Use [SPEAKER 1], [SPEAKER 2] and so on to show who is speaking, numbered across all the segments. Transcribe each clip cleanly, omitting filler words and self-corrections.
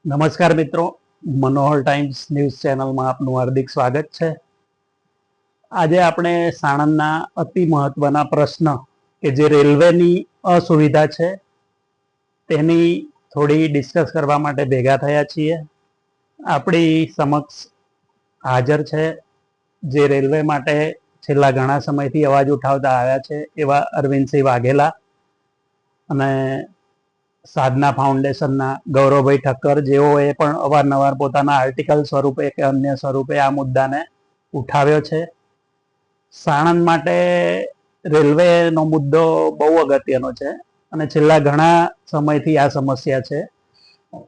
[SPEAKER 1] નમસ્કાર મિત્રો, મનોહર times news ચેનલમાં આપનું હાર્દિક સ્વાગત છે. આજે આપણે સાણંદના અતિ મહત્વના પ્રશ્ન કે જે રેલવેની અસુવિધા છે તેની થોડી ડિસ્કસ કરવા માટે ભેગા થયા છીએ. આપણી સમક્ષ હાજર છે જે રેલવે માટે છેલ્લા ઘણા સમયથી અવાજ ઉઠાવતા આવ્યા છે એવા અરવિંદસિંહ વાઘેલા અને સાધના ફાઉન્ડેશનના ગૌરવભાઈ ઠક્કર, જેઓએ પણ અવારનવાર પોતાના આર્ટિકલ સ્વરૂપે કે અન્ય સ્વરૂપે આ મુદ્દાને ઉઠાવ્યો છે. સાણંદ માટે રેલવેનો મુદ્દો બહુ અગત્યનો છે અને છેલ્લા ઘણા સમયથી આ સમસ્યા છે,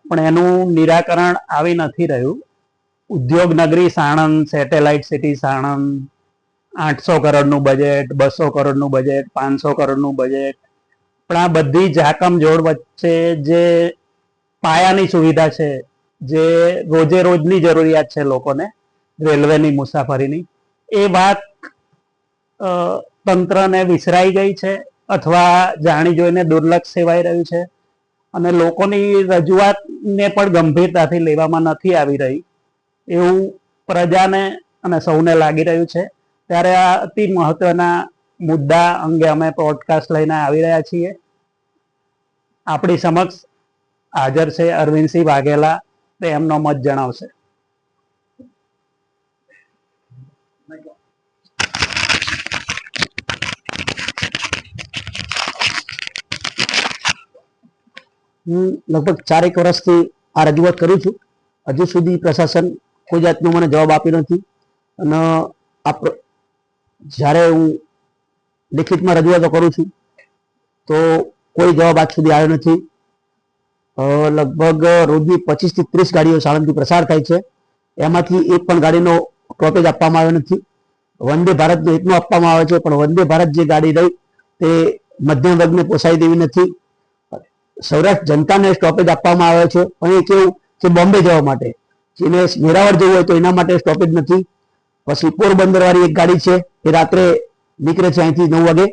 [SPEAKER 1] પણ એનું નિરાકરણ આવી નથી રહ્યું. ઉદ્યોગ નગરી સાણંદ, સેટેલાઇટ સિટી સાણંદ, 800 કરોડનું બજેટ, 200 કરોડનું બજેટ, 500 કરોડનું બજેટ, પણ આ બધી જાકમજોડ વચ્ચે જે પાયાની સુવિધા છે, જે રોજે રોજની જરૂરિયાત છે લોકોને રેલવેની મુસાફરીની, એ વાત તંત્રને વિસરાઈ ગઈ છે અથવા જાણી જોઈને દુર્લક્ષ સેવાઈ રહ્યું છે અને લોકોની રજૂઆતને પણ ગંભીરતાથી લેવામાં નથી આવી રહી એવું પ્રજાને અને સૌને લાગી રહ્યું છે. ત્યારે આ અતિ મહત્વના મુદ્દા અંગે અમે પોડકાસ્ટ લઈને આવી રહ્યા છીએ. આપણી સમક્ષ હાજર છે અરવિંદસિંહ વાઘેલા, તે એમનો મત જણાવશે.
[SPEAKER 2] હું લગભગ 4 વર્ષથી આ રજૂઆત કરું છું. હજુ સુધી પ્રશાસન કોઈ જાતનો મને જવાબ આપ્યો નથી અને જ્યારે હું લિખિતમાં રજૂઆતો કરું છું તો કોઈ જવાબ આજ સુધી આવ્યો નથી. લગભગ રોજની 25 થી 30 ગાડીઓ સાણંદથી પ્રસાર થાય છે, એમાંથી એક પણ ગાડીનો સ્ટોપેજ આપવામાં આવ્યો નથી. વંદે ભારતનો એકનો આપવામાં આવે છે, પણ વંદે ભારત જે ગાડી રહી તે મધ્યમ વર્ગને પોસાય તેવી નથી. સૌરાષ્ટ્ર જનતાને સ્ટોપેજ આપવામાં આવે છે, પણ એ કેવું કે બોમ્બે જવા માટે, જેને વેરાવળ જવું હોય તો એના માટે સ્ટોપેજ નથી. પછી પોરબંદર વાળી એક ગાડી છે, એ રાત્રે નીકળે છે અહીંથી 9 વાગે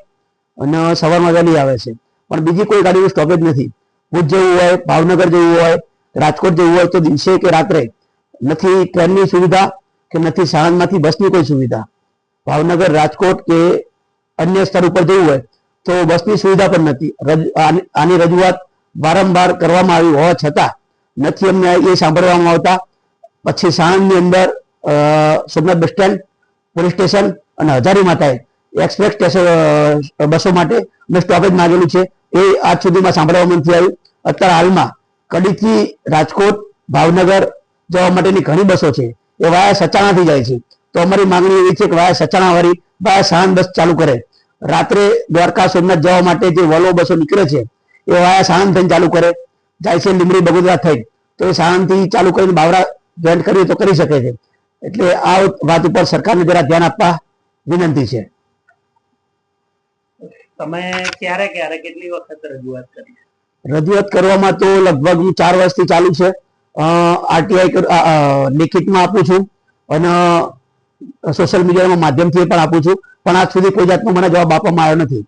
[SPEAKER 2] અને સવારમાં વહેલી આવે છે, પણ બીજી કોઈ ગાડીનું સ્ટોપેજ નથી. ભુજ જવું હોય, ભાવનગર જવું હોય, રાજકોટ જવું હોય તો દિવસે કે રાત્રે નથી ટ્રેનની સુવિધા કે નથી સાણંદમાંથી બસની કોઈ સુવિધા. ભાવનગર, રાજકોટ કે અન્ય સ્થળ ઉપર જવું હોય તો બસની સુવિધા પણ નથી. આની રજૂઆત વારંવાર કરવામાં આવી હોવા છતાં નથી અમને એ સાંભળવામાં આવતા. પછી સાણંદની અંદર Somnath bus stand, police station અને હજારી માતાએ એક્સપ્રેસ બસો માટે મેં સ્ટોપેજ માંગેલું છે, એ આજ સુધીમાં સાંભળવામાં નથી આવ્યું. અત્યારે હાલમાં કડીથી રાજકોટ, ભાવનગર જવા માટેની ઘણી બસો છે, એ વાયા સચાણાથી જાય છે. તો અમારી માંગણી એવી છે કે વાયા સચાણા વાળી વાયા સાણંદ બસ ચાલુ કરે. રાત્રે દ્વારકા, સોમનાથ જવા માટે જે વોલ્વો બસો નીકળે છે એ વાયા સાણંદ થઈને ચાલુ કરે. જાય છે લીમડી, બગોદરા થઈ, તો એ સાણંદથી ચાલુ કરીને બાવરા જોઈન્ટ કરવી તો કરી શકે છે. એટલે આ વાત ઉપર સરકારને જરા ધ્યાન આપવા વિનંતી છે.
[SPEAKER 1] તમે ક્યારે ક્યારે કેટલી વખત રજૂઆત કરી?
[SPEAKER 2] રજૂઆત કરવામાં તો લગભગ હું 4 વર્ષથી ચાલુ છે. આરટીઆઈ લિખિતમાં આપું છું અને સોશિયલ મીડિયાના માધ્યમથી પણ આપું છું, પણ આજ સુધી કોઈ જાતનો મને જવાબ આપવામાં આવ્યો નથી.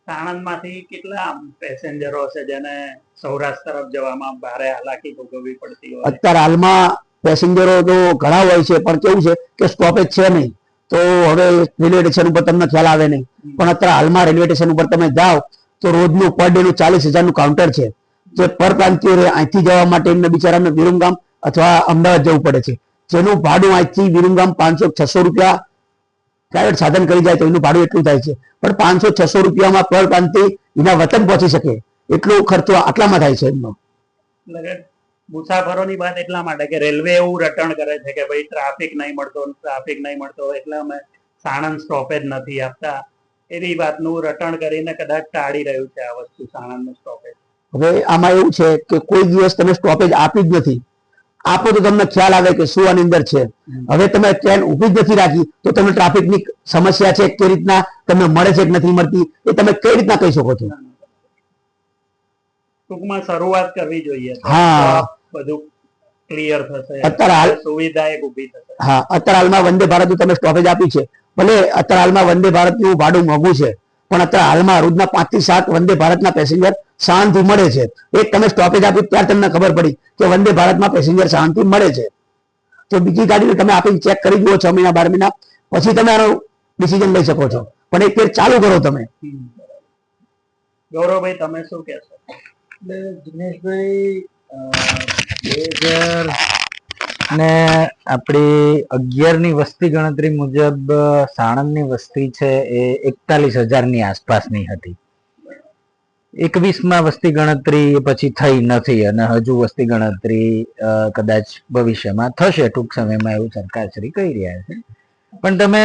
[SPEAKER 1] સાણંદમાંથી કેટલા પેસેન્જરો છે જેને સૌરાષ્ટ્ર તરફ જવામાં ભારે હાલાકી ભોગવવી પડતી હોય?
[SPEAKER 2] અત્યારે હાલમાં પેસેન્જરો તો ઘણા હોય છે, પણ કેવું છે કે સ્ટોપેજ છે નહીં, તો હવે રેલવે સ્ટેશન ઉપર તમને ખ્યાલ આવે નહીં. પણ અત્યારે હાલમાં રેલવે સ્ટેશન ઉપર તમે જાઓ તો રોજનું પર ડે નું 40,000 નું કાઉન્ટર છે, જે પરપ્રાંતિયો અહીંથી જવા માટે એમને બિચારાને વિરમગામ અથવા અમદાવાદ જવું પડે છે, જેનું ભાડું અહીંથી વિરમગામ 500-600 રૂપિયા પ્રાઇવેટ સાધન કરી જાય તો એનું ભાડું એટલું થાય છે. પણ 500-600 રૂપિયામાં પરપ્રાંતિ એના વતન પહોંચી શકે એટલો ખર્ચો આટલામાં થાય છે એમનો.
[SPEAKER 1] મુસાફરોની વાત એટલા માટે કે રેલવે એવું રટણ કરે છે કે ભાઈ ટ્રાફિક નહીં મળતો એટલે અમે સાણંદ સ્ટોપેજ નથી આપતા, એવી વાતનું રટણ કરીને કદાચ ટાળી રહ્યું છે આ વસ્તુ, સાણંદનું સ્ટોપેજ.
[SPEAKER 2] હવે આમાં એવું છે કે કોઈ દિવસ તમે સ્ટોપેજ આપી જ નથી. આપો તો તમને ખ્યાલ આવે કે શું આની અંદર છે. હવે તમે ટ્રેન ઊભી જ નથી રાખી તો તમે ટ્રાફિકની સમસ્યા છે કઈ રીતના તમને મળે છે કે નથી મળતી એ તમે કઈ રીતના કહી શકો છો?
[SPEAKER 1] ટૂંકમાં શરૂઆત કરવી જોઈએ.
[SPEAKER 2] હા,
[SPEAKER 1] બધું ક્લિયર થશે,
[SPEAKER 2] અત્યારે
[SPEAKER 1] સુવિધા એક ઊભી થશે.
[SPEAKER 2] હા, અત્યારે હાલમાં વંદે ભારતનું તમે સ્ટોપેજ આપ્યું છે, ભલે અત્યારે હાલમાં વંદે ભારતનું ભાડું મોંઘું છે, પણ અત્યારે હાલમાં રોજના 5 થી 7 વંદે ભારતના પેસેન્જર સાણંદથી મળે છે. એક તમે સ્ટોપેજ આપ્યું ત્યારે તમને ખબર પડી કે વંદે ભારતમાં પેસેન્જર સાણંદથી મળે છે. તો બીજી ગાડીને તમે આપીને ચેક કરી જુઓ 6 મહિના 12 મહિના પછી તમે આનો ડિસિઝન લઈ શકો છો, પણ એક ફેર ચાલુ કરો તમે.
[SPEAKER 1] ગૌરવભાઈ, તમે શું કહેશો?
[SPEAKER 3] એટલે દિનેશભાઈ, 2000 ને આપણી 11ની વસ્તી ગણતરી મુજબ સાણંદની વસ્તી છે એ 41,000 ની આસપાસની હતી. 21માં વસ્તી ગણતરી પછી થઈ નથી અને હજુ વસ્તી ગણતરી કદાચ ભવિષ્યમાં થશે, ટૂંક સમયમાં એવું સરકારશ્રી કહી રહ્યા છે. પણ તમે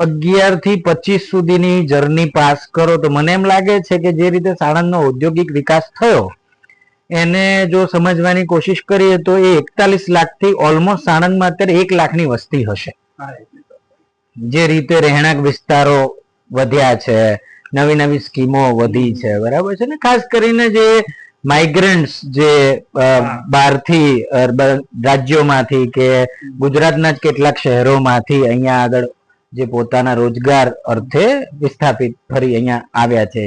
[SPEAKER 3] 11 થી 25 સુધીની જર્ની પાસ કરો તો મને એમ લાગે છે કે જે રીતે સાણંદનો ઔદ્યોગિક વિકાસ થયો એને જો સમજવાની કોશિશ કરીએ તો એ 41 લાખથી ઓલમોસ્ટ સાણંદમાં અત્યારે 1 લાખની વસ્તી હશે. જે રીતે રહેણાંક વિસ્તારો વધ્યા છે, નવી નવી સ્કીમો વધી છે, બરાબર છે ને. ખાસ કરીને જે માઇગ્રન્ટ્સ જે બહારથી રાજ્યોમાંથી કે ગુજરાતના જ કેટલાક શહેરોમાંથી અહીંયા આગળ જે પોતાના રોજગાર અર્થે વિસ્થાપિત ફરી અહીંયા આવ્યા છે,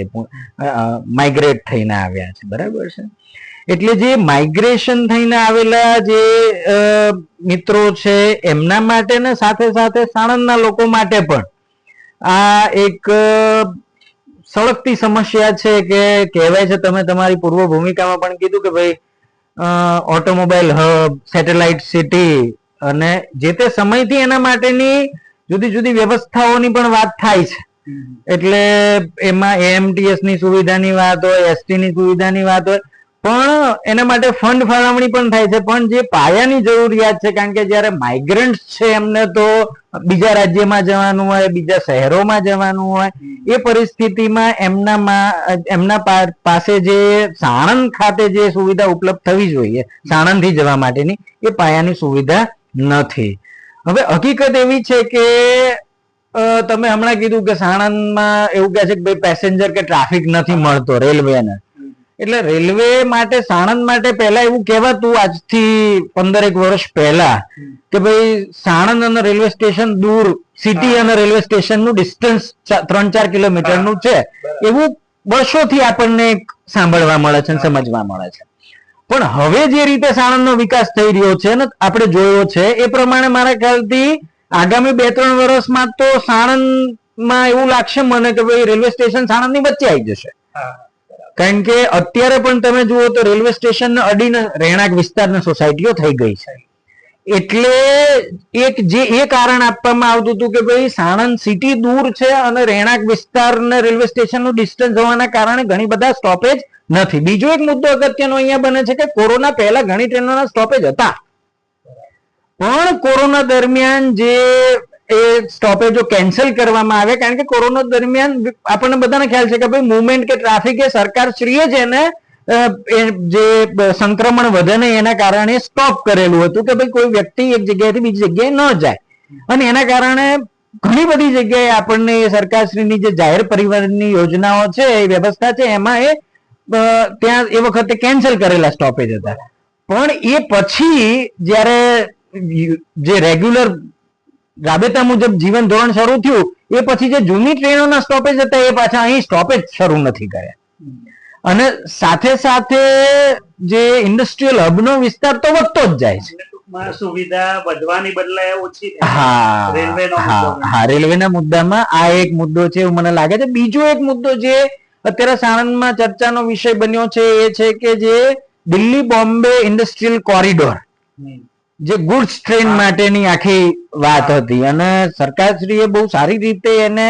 [SPEAKER 3] માઇગ્રેટ થઈને આવ્યા છે, બરાબર છે. એટલે જે માઇગ્રેશન થઈને આવેલા જે મિત્રો છે એમના માટે ને સાથે સાથે સાણંદના લોકો માટે પણ આ એક સળગતી સમસ્યા છે કે કહેવાય છે, તમે તમારી પૂર્વ ભૂમિકામાં પણ કીધું કે ભાઈ ઓટોમોબાઈલ હબ, સેટેલાઇટ સિટી અને જે તે સમયથી એના માટેની જુદી જુદી વ્યવસ્થાઓની પણ વાત થાય છે. એટલે એમાં એએમટીએસ ની સુવિધાની વાત હોય, એસટી ની સુવિધાની વાત હોય, પણ એના માટે ફંડ ફાળવણી પણ થાય છે. પણ જે પાયાની જરૂરિયાત છે, કારણ કે જયારે માઇગ્રન્ટ છે એમને તો બીજા રાજ્યમાં જવાનું હોય, બીજા શહેરોમાં જવાનું હોય, એ પરિસ્થિતિમાં એમના પાસે જે સાણંદ ખાતે જે સુવિધા ઉપલબ્ધ થવી જોઈએ સાણંદથી જવા માટેની, એ પાયાની સુવિધા નથી. હવે હકીકત એવી છે કે તમે હમણાં કીધું કે સાણંદમાં એવું કહે છે કે ભાઈ પેસેન્જર કે ટ્રાફિક નથી મળતો રેલવેને. એટલે રેલવે માટે સાણંદ માટે પહેલા એવું કહેવાતું આજથી 15 વર્ષ પહેલા કે ભાઈ સાણંદ અને રેલવે સ્ટેશન દૂર, સિટી અને રેલવે સ્ટેશન નું ડિસ્ટન્સ 3-4 કિલોમીટરનું છે, એવું વર્ષોથી આપણને સાંભળવા મળે છે, સમજવા મળે છે. પણ હવે જે રીતે સાણંદનો વિકાસ થઈ રહ્યો છે ને આપણે જોયો છે એ પ્રમાણે મારા ખ્યાલથી આગામી 2-3 વર્ષમાં તો સાણંદમાં એવું લાગશે મને કે ભાઈ રેલવે સ્ટેશન સાણંદની વચ્ચે આવી જશે. કારણ કે અત્યારે પણ તમે જુઓ તો રેલવે સ્ટેશન અડીને રહેણાંક વિસ્તારની સોસાયટીઓ થઈ ગઈ છે. એટલે એ કારણ આપવામાં આવતું હતું કે ભાઈ સાણંદ સિટી દૂર છે અને રહેણાંક વિસ્તાર ને રેલવે સ્ટેશનનું ડિસ્ટન્સ હોવાના કારણે ઘણી બધા સ્ટોપેજ નથી. બીજો એક મુદ્દો અગત્યનો અહીંયા બને છે કે કોરોના પહેલા ઘણી ટ્રેનોના સ્ટોપેજ હતા, પણ કોરોના દરમિયાન જે એ સ્ટોપેજો કેન્સલ કરવામાં આવે, કારણ કે કોરોના દરમિયાન આપણને બધાને ખ્યાલ છે કે ભાઈ મુવમેન્ટ કે ટ્રાફિક એ સરકારશ્રીએ જ એને જે સંક્રમણ વધે ને એના કારણે સ્ટોપ કરેલું હતું કે ભાઈ કોઈ વ્યક્તિ એક જગ્યાએથી બીજી જગ્યાએ ન જાય. અને એના કારણે ઘણી બધી જગ્યાએ આપણને સરકારશ્રીની જે જાહેર પરિવહનની યોજનાઓ છે, એ વ્યવસ્થા છે, એમાં ત્યાં એ વખતે કેન્સલ કરેલા સ્ટોપેજ હતા. પણ એ પછી જ્યારે જે રેગ્યુલર રાબેતા મુજબ જીવન ધોરણ શરૂ થયું એ પછી જે જૂની ટ્રેનોના સ્ટોપેજ હતા એ પાછા અહીં સ્ટોપેજ શરૂ નથી કર્યા. અને સાથે સાથે જે ઇન્ડસ્ટ્રીયલ હબનો વિસ્તાર તો વધતો જ જાય છે.
[SPEAKER 1] સુવિધા વધવાની બદલે ઓછી.
[SPEAKER 3] રેલવેના મુદ્દામાં આ એક મુદ્દો છે એવું મને લાગે છે. બીજો એક મુદ્દો જે અત્યારે સાણંદમાં ચર્ચાનો વિષય બન્યો છે એ છે કે જે દિલ્હી બોમ્બે ઇન્ડસ્ટ્રીયલ કોરિડોર, જે ગુડ્સ ટ્રેન માટેની આખી વાત હતી અને સરકારશ્રીએ બહુ સારી રીતે એને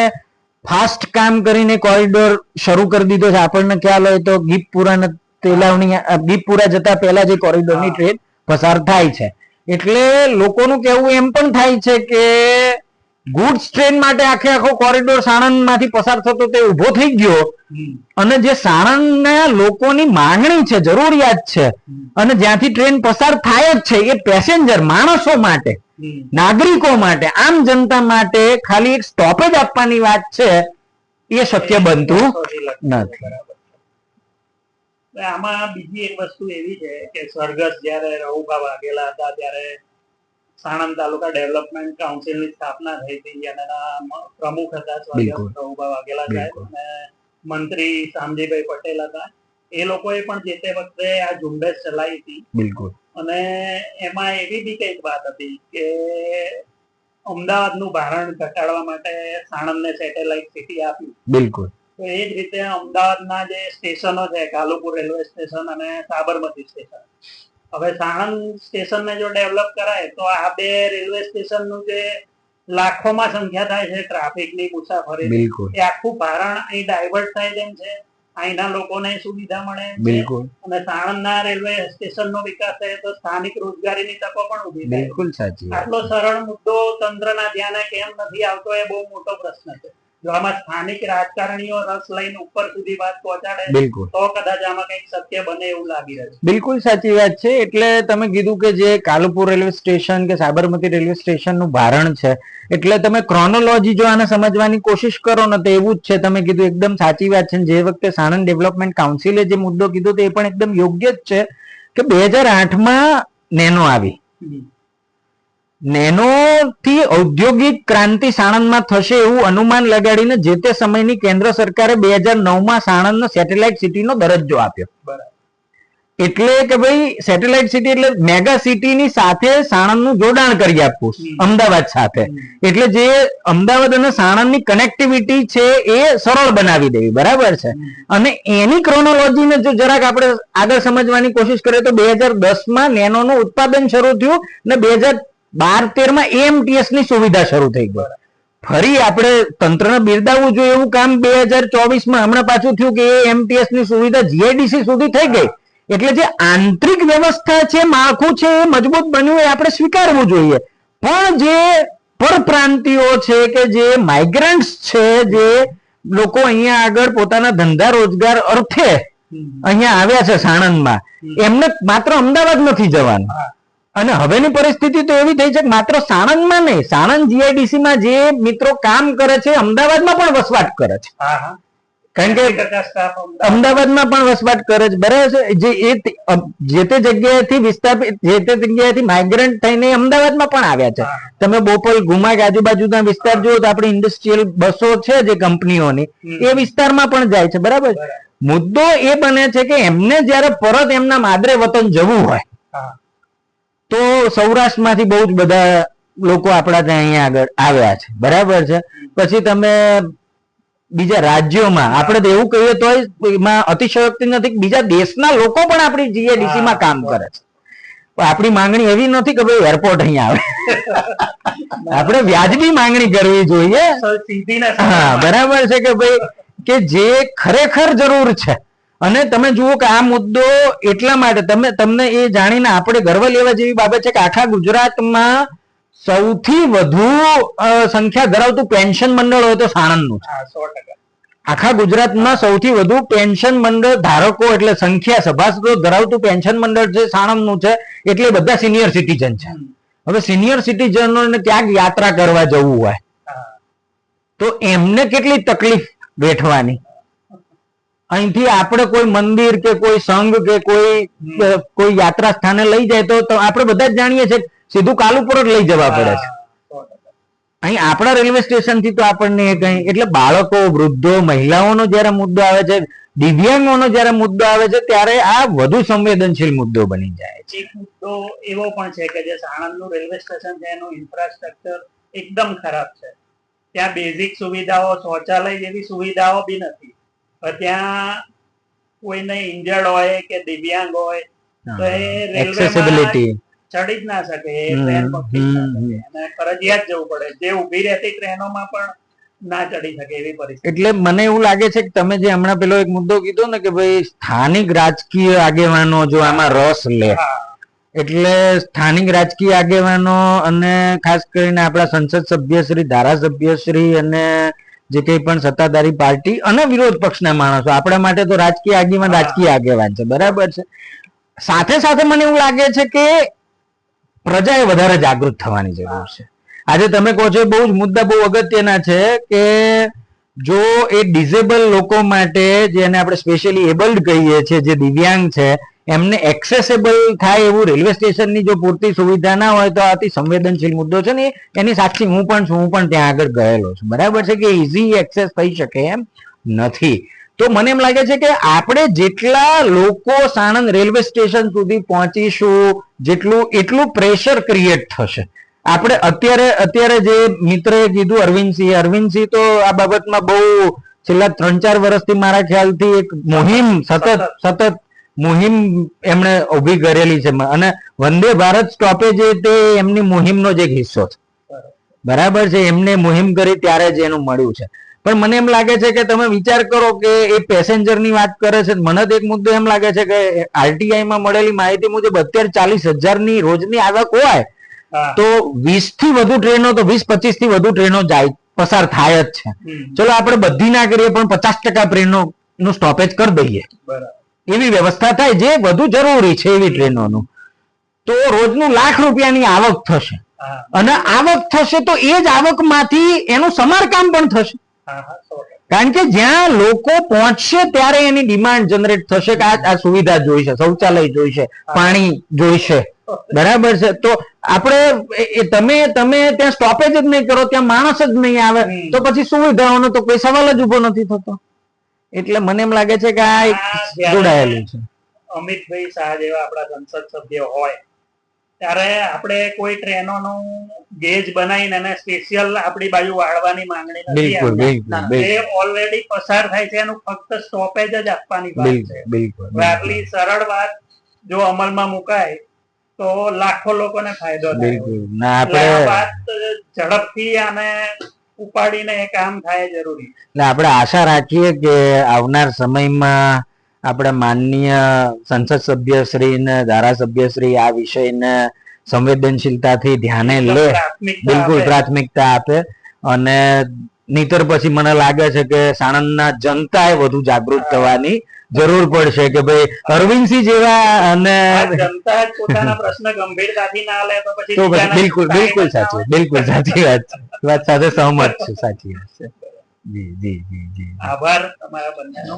[SPEAKER 3] ફાસ્ટ કામ કરીને કોરિડોર શરૂ કરી દીધો છે. આપણને ખ્યાલ હોય તો ગીપપુરા જતા પહેલા જે કોરિડોરની ટ્રેન પસાર થાય છે. એટલે લોકોનું કહેવું એમ પણ થાય છે કે ગુડ્સ ટ્રેન માટે આખો કોરિડોર સાણંદ માંથી પસાર થતો તે ઉભો થઈ ગયો અને જે સાણંદના લોકોની માંગણી છે, જરૂરિયાત છે અને જ્યાંથી ટ્રેન પસાર થાય જ છે એ પેસેન્જર માણસો માટે, નાગરિકો માટે, આમ જનતા માટે ખાલી એક સ્ટોપેજ આપવાની વાત છે એ શક્ય બનતું નથી.
[SPEAKER 1] આમાં બીજી એક વસ્તુ એવી છે કે સરઘસ જયારે રઉભા વાઘેલા હતા ત્યારે સાણંદ તાલુકા ડેવલપમેન્ટ કાઉન્સિલની સ્થાપના થઈ હતી અને એના પ્રમુખ હતા સ્વર્ગસ્થ પ્રભુભા વાઘેલા સાહેબ અને મંત્રી શામજીભાઈ પટેલ હતા. એ લોકોએ પણ જે તે વખતે આ ઝુંબેશ ચલાવી હતી.
[SPEAKER 3] બિલકુલ.
[SPEAKER 1] અને એમાં એવી બી કઈક વાત હતી કે અમદાવાદનું ભારણ ઘટાડવા માટે સાણંદને સેટેલાઇટ સિટી આપ્યું.
[SPEAKER 3] બિલકુલ.
[SPEAKER 1] તો એ જ રીતે અમદાવાદના જે સ્ટેશનો છે, કાલુપુર રેલવે સ્ટેશન અને સાબરમતી સ્ટેશન, હવે સાણંદ સ્ટેશનને જો ડેવલપ કરાય તો આ બે રેલવે સ્ટેશનનું જે લાખોમાં સંખ્યા થાય છે ટ્રાફિકની મુસાફરી, એ આખું ભારણ અહીં ડાયવર્ટ થાય તેમ છે. અહીંના લોકોને સુવિધા મળે
[SPEAKER 3] બિલકુલ.
[SPEAKER 1] અને સાણંદના રેલવે સ્ટેશનનો વિકાસ થાય તો સ્થાનિક રોજગારીની તકો પણ ઊભી થાય.
[SPEAKER 3] બિલકુલ સાચી.
[SPEAKER 1] આટલો સરળ મુદ્દો તંત્રના ધ્યાને કેમ નથી આવતો એ બહુ મોટો પ્રશ્ન છે. જો આમાં સ્થાનિક રાજકારણીઓ રસ લઈને ઉપર સુધી વાત પહોંચાડે તો કદાચ આમાં કંઈક સત્ય બને એવું લાગી રહ્યું.
[SPEAKER 3] બિલકુલ સાચી વાત છે. એટલે તમે કીધું કે જે કાલુપુર રેલવે સ્ટેશન કે સાબરમતી રેલવે સ્ટેશનનું ભારણ છે, એટલે તમે ક્રોનોલોજી જો આને સમજવાની કોશિશ કરો ને તો એવું જ છે. તમે કીધું એકદમ સાચી વાત છે. જે વખતે સાણંદ ડેવલપમેન્ટ કાઉન્સિલે જે મુદ્દો કીધો તો એ પણ એકદમ યોગ્ય જ છે કે 2008માં નેનો આવી. નેનો થી ઔદ્યોગિક ક્રાંતિ સાણંદમાં થશે એવું અનુમાન લગાડીને જે તે સમયની કેન્દ્ર સરકારે 2009માં સાણંદને સેટેલાઇટ સિટીનો દરજ્જો આપ્યો. એટલે કે ભાઈ સેટેલાઇટ સિટી એટલે મેગા સિટીની સાથે સાણંદનું જોડાણ કરી આપવું અમદાવાદ સાથે. એટલે જે અમદાવાદ અને સાણંદની કનેક્ટિવિટી છે એ સરળ બનાવી દેવી. બરાબર છે. અને એની ક્રોનોલોજીને જો જરાક આપણે આગળ સમજવાની કોશિશ કરીએ તો 2010માં નેનોનું ઉત્પાદન શરૂ થયું અને 2012-13માં AMTS ની સુવિધા શરૂ થઈ ગઈ. ફરી આપણે તંત્રને બિરદાવવું જોઈએ એવું કામ 2024માં હમણાં પાછું થયું કે AMTS ની સુવિધા GIDC સુધી થઈ ગઈ. એટલે જે આંતરિક વ્યવસ્થા છે, માળખું છે, એ મજબૂત બન્યું એ આપણે સ્વીકારવું જોઈએ. પણ જે પરપ્રાંતિયો છે કે જે માઇગ્રન્ટ્સ છે, જે લોકો અહીંયા આગળ પોતાના ધંધા રોજગાર અર્થે અહીંયા આવ્યા છે સાણંદમાં, એમને માત્ર અમદાવાદ નથી જવાનું. અને હવેની પરિસ્થિતિ તો એવી થઈ છે કે માત્ર સાણંદમાં નહીં, સાણંદ GIDC માં જે મિત્રો કામ કરે છે અમદાવાદમાં પણ વસવાટ કરે છે. કારણ કે અમદાવાદમાં પણ વસવાટ કરે છે. બરાબર છે. જે તે જગ્યાએથી વિસ્થાપિત, જે તે જગ્યાએથી માઇગ્રન્ટ થઈને અમદાવાદમાં પણ આવ્યા છે. તમે બોપલ, ગુમાગ આજુબાજુના વિસ્તાર જુઓ તો આપણી ઇન્ડસ્ટ્રીયલ બસો છે જે કંપનીઓની, એ વિસ્તારમાં પણ જાય છે. બરાબર. મુદ્દો એ બને છે કે એમને જયારે પરત એમના માદરે વતન જવું હોય તો સૌરાષ્ટ્રમાંથી બહુ જ બધા લોકો આપણા ત્યાં અહીંયા આગળ આવ્યા છે. બરાબર છે. પછી તમે બીજા રાજ્યોમાં, આપણે તો એવું કહીએ તો એમાં અતિશયોક્તિ નથી, બીજા દેશના લોકો પણ આપણી GIDC માં કામ કરે છે. આપણી માંગણી એવી નથી કે ભાઈ એરપોર્ટ અહીંયા આવે. આપણે વ્યાજબી માંગણી કરવી જોઈએ. હા, બરાબર છે કે ભાઈ કે જે ખરેખર જરૂર છે. અને તમે જુઓ કે આ મુદ્દો એટલા માટે તમને એ જાણીને આપણે ગર્વ લેવા જેવી બાબત છે કે આખા ગુજરાતમાં સૌથી વધુ સંખ્યા ધરાવતું પેન્શન મંડળ હોય તો સાણંદનું છે. આખા ગુજરાતમાં સૌથી વધુ પેન્શન મંડળ ધારકો એટલે સંખ્યા સભાસદો ધરાવતું પેન્શન મંડળ છે સાણંદનું છે. એટલે બધા સિનિયર સિટીઝન છે. હવે સિનિયર સિટીઝનોને ક્યાંક યાત્રા કરવા જવું હોય તો એમને કેટલી તકલીફ વેઠવાની. અહીંથી આપણે કોઈ મંદિર કે કોઈ સંઘ કે કોઈ યાત્રા સ્થાને લઈ જાય તો આપણે બધા જ જાણીએ છીએ સીધું કાલુપુર જ લઈ જવા પડે છે. અહીં આપણા રેલવે સ્ટેશન થી તો આપણને કઈ, એટલે બાળકો, વૃદ્ધો, મહિલાઓનો જયારે મુદ્દો આવે છે, દિવ્યાંગોનો જયારે મુદ્દો આવે છે, ત્યારે આ વધુ સંવેદનશીલ મુદ્દો બની જાય છે.
[SPEAKER 1] એક મુદ્દો એવો પણ છે કે જે સાણંદનું રેલવે સ્ટેશન છે એનું ઇન્ફ્રાસ્ટ્રક્ચર એકદમ ખરાબ છે. ત્યાં બેઝિક સુવિધાઓ, શૌચાલય જેવી સુવિધાઓ બી નથી. ત્યાં કોઈને ઇન્જર્ડ હોય કે દિવ્યાંગ હોય તો એ રેલવેમાં ચડી જ ના શકે, ટ્રેન પકડી ના શકે અને ફરજિયાત જવું પડે. જે ઉભી રહેતી ટ્રેનોમાં પણ ના ચડી શકે એવી પરિસ્થિતિ.
[SPEAKER 3] એટલે મને એવું લાગે છે કે તમે જે હમણાં પેલો એક મુદ્દો કીધો ને કે ભાઈ સ્થાનિક રાજકીય આગેવાનો જો આમાં રસ લે, એટલે સ્થાનિક રાજકીય આગેવાનો અને ખાસ કરીને આપણા સંસદ સભ્યશ્રી, ધારાસભ્યશ્રી અને જે કઈ પણ સત્તાધારી પાર્ટી અને વિરોધ પક્ષના માણસો, આપણા માટે તો રાજકીય આગેવાન છે. બરાબર છે. સાથે સાથે મને એવું લાગે છે કે પ્રજાએ વધારે જાગૃત થવાની જરૂર છે. આજે તમે કહો છો બહુ જ મુદ્દા બહુ અગત્યના છે કે જો એ ડિઝેબલ લોકો માટે, જેને આપણે સ્પેશિયલી એબલ્ડ કહીએ છીએ, જે દિવ્યાંગ છે, એમને એક્સેસેબલ થાય એવું રેલવે સ્ટેશનની જો પૂરતી સુવિધા ના હોય તો અતિ સંવેદનશીલ મુદ્દો છે ને એની સાક્ષી હું પણ છું, હું પણ ત્યાં આગળ ગયેલો છું, બરાબર છે કે ઇઝી એક્સેસ થઈ શકે એમ નથી. તો મને એમ લાગે છે કે આપણે જેટલા લોકો સાણંદ રેલવે સ્ટેશન સુધી પહોંચીશું એટલું પ્રેશર ક્રિએટ થશે. આપણે અત્યારે જે મિત્રએ કીધું અરવિંદસિંહ તો આ બાબતમાં બહુ છેલ્લા 3-4 વર્ષથી મારા ખ્યાલથી એક મુહિમ સતત મુહિમ એમણે ઉભી કરેલી છે અને વંદે ભારત સ્ટોપેજ તે એમની મુહિમનો જ એક હિસ્સો છે, બરાબર છે. એમને મુહિમ કરી ત્યારે જ એનું મળ્યું છે. પણ મને એમ લાગે છે કે તમે વિચાર કરો કે એ પેસેન્જર ની વાત કરે છે. મને તો એક મુદ્દો એમ લાગે છે કે આરટીઆઈ માં મળેલી માહિતી મુજબ અત્યારે 40,000 ની રોજની આવક હોય તો 20 થી વધુ ટ્રેનો તો 20-25 થી વધુ ટ્રેનો પસાર થાય જ છે. ચલો આપણે બધી ના કરીએ પણ 50% ટ્રેનો નું સ્ટોપેજ કરી દઈએ, એવી વ્યવસ્થા થાય જે વધુ જરૂરી છે એવી ટ્રેનોનું, તો રોજનું લાખ રૂપિયાની આવક થશે. અને આવક થશે તો એ જ આવકમાંથી એનું સમારકામ પણ થશે. કારણ કે જ્યાં લોકો પહોંચશે ત્યારે એની ડિમાન્ડ જનરેટ થશે કે આ સુવિધા જોઈશે, શૌચાલય જોઈશે, પાણી જોઈશે, બરાબર છે. તો આપણે તમે ત્યાં સ્ટોપેજ જ નહીં કરો, ત્યાં માણસ જ નહીં આવે તો પછી સુવિધાઓનો તો કોઈ સવાલ જ ઉભો નથી થતો. એટલે મને એમ લાગે છે કે આ એક જોડાયેલું છે.
[SPEAKER 1] અમિતભાઈ શાહ જેવા આપણા સંસદ સભ્ય હોય ત્યારે આપણે કોઈ ટ્રેનોનું ગેજ બનાવીને એને સ્પેશિયલ આપણી બાજુ વાળવાની માંગણી નથી. એ ઓલરેડી પસાર થાય છે, એનું ફક્ત સ્ટોપેજ જ આપવાની વાત છે. આટલી સરળ વાત જો અમલમાં મુકાય તો લાખો લોકોને ફાયદો થાય. વાત ઝડપથી અને ઉપાડીને એ કામ થાય જરૂરી.
[SPEAKER 3] એટલે આપણે આશા રાખીએ કે આવનાર સમયમાં આપણા માનનીય સંસદ સભ્યશ્રી ને ધારાસભ્યશ્રી આ વિષયને સંવેદનશીલતાથી ધ્યાને લે, બિલકુલ પ્રાથમિકતા આપે. અને નહીતર પછી મને લાગે છે કે સાણંદના જનતાએ વધુ જાગૃત થવાની જરૂર પડશે કે ભાઈ અરવિંદસિંહ જેવા અને
[SPEAKER 1] જનતા પોતાના પ્રશ્ન ગંભીરતાથી ના લે તો પછી
[SPEAKER 3] બિલકુલ સાચી વાત સાથે સહમત છું. સાચી વાત છે. જી
[SPEAKER 1] આભાર તમારા બંનેનો.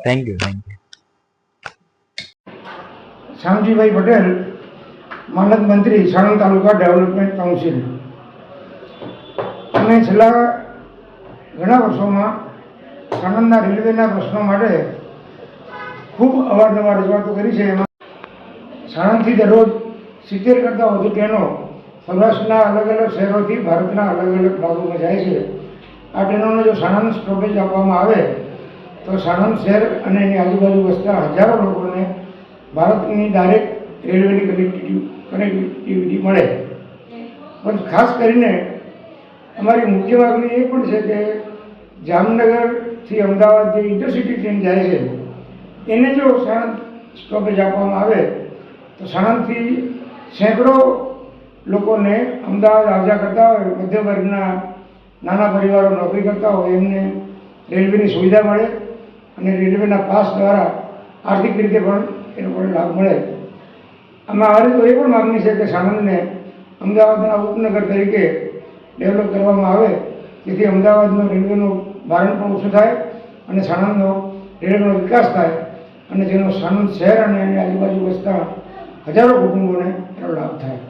[SPEAKER 3] Thank you.
[SPEAKER 4] શ્યામજીભાઈ પટેલ, માનદ મંત્રી, સાણંદ તાલુકા ડેવલપમેન્ટ કાઉન્સિલ. અને છેલ્લા ઘણા વર્ષોમાં સાણંદના રેલવેના પ્રશ્નો માટે ખૂબ અવારનવાર રજૂઆતો કરી છે. એમાં સાણંદથી દરરોજ 70 કરતાં વધુ ટ્રેનો સૌરાષ્ટ્રના અલગ અલગ શહેરોથી ભારતના અલગ અલગ ભાગોમાં જાય છે. આ ટ્રેનોને જો સાણંદ સ્ટોપેજ આપવામાં આવે તો સાણંદ શહેર અને એની આજુબાજુ વસતા હજારો લોકોને ભારતની ડાયરેક્ટ રેલવેની કનેક્ટિવિટી મળે. પણ ખાસ કરીને અમારી મુખ્ય માગણી એ પણ છે કે જામનગરથી અમદાવાદ જે ઇન્ટરસિટી ટ્રેન જાય છે એને જો સાણંદ સ્ટોપેજ આપવામાં આવે તો સાણંદથી સેંકડો લોકોને અમદાવાદ આવજા કરતા હોય, મધ્ય વર્ગના નાના પરિવારો નોકરી કરતા હોય, એમને રેલવેની સુવિધા મળે અને રેલવેના પાસ દ્વારા આર્થિક રીતે પણ એ લોકોને લાભ મળે. આમાં અમારી તો એ પણ માગણી છે કે સાણંદને અમદાવાદના ઉપનગર તરીકે ડેવલપ કરવામાં આવે, જેથી અમદાવાદનો રેલવેનું ભારણ પણ ઓછું થાય અને સાણંદનો રેલવેનો વિકાસ થાય અને જેનો સાણંદ શહેર અને એની આજુબાજુ વસતા હજારો કુટુંબોને એનો લાભ થાય.